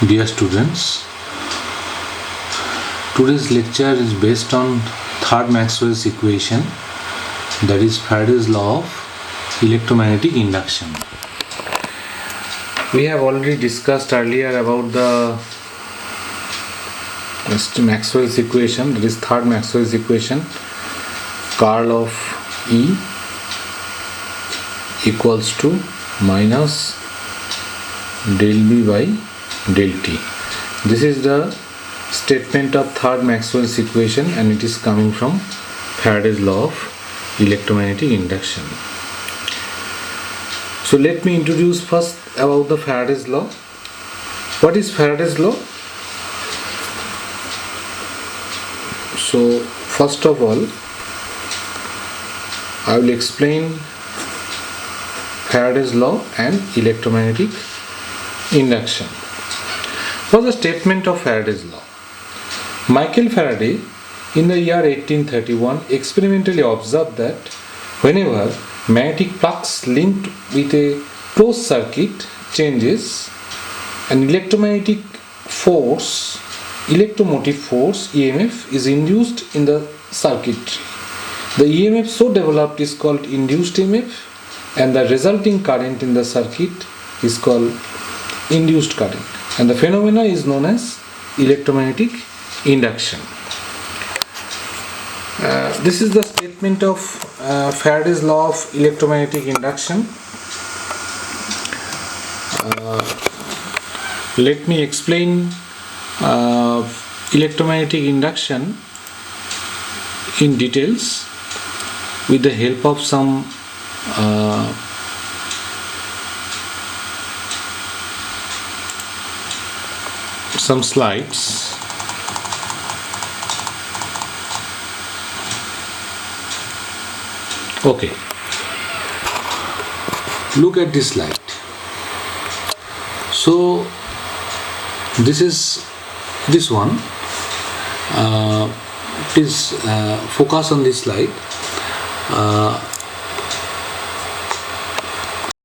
Dear students, today's lecture is based on third Maxwell's equation, that is Faraday's law of electromagnetic induction. We have already discussed earlier about the Maxwell's equation, that is third Maxwell's equation, curl of E equals to minus del B by del T. This is the statement of third Maxwell's equation and it is coming from Faraday's law of electromagnetic induction. So let me introduce first about the Faraday's law. What is Faraday's law? So first of all, I will explain Faraday's law and electromagnetic induction. For the statement of Faraday's law, Michael Faraday in the year 1831 experimentally observed that whenever magnetic flux linked with a closed circuit changes, an electromotive force EMF is induced in the circuitry. The EMF so developed is called induced EMF and the resulting current in the circuit is called induced current, and the phenomena is known as electromagnetic induction. This is the statement of Faraday's law of electromagnetic induction. Let me explain electromagnetic induction in details with the help of some slides. Okay, look at this slide. So this one. Please focus on this slide.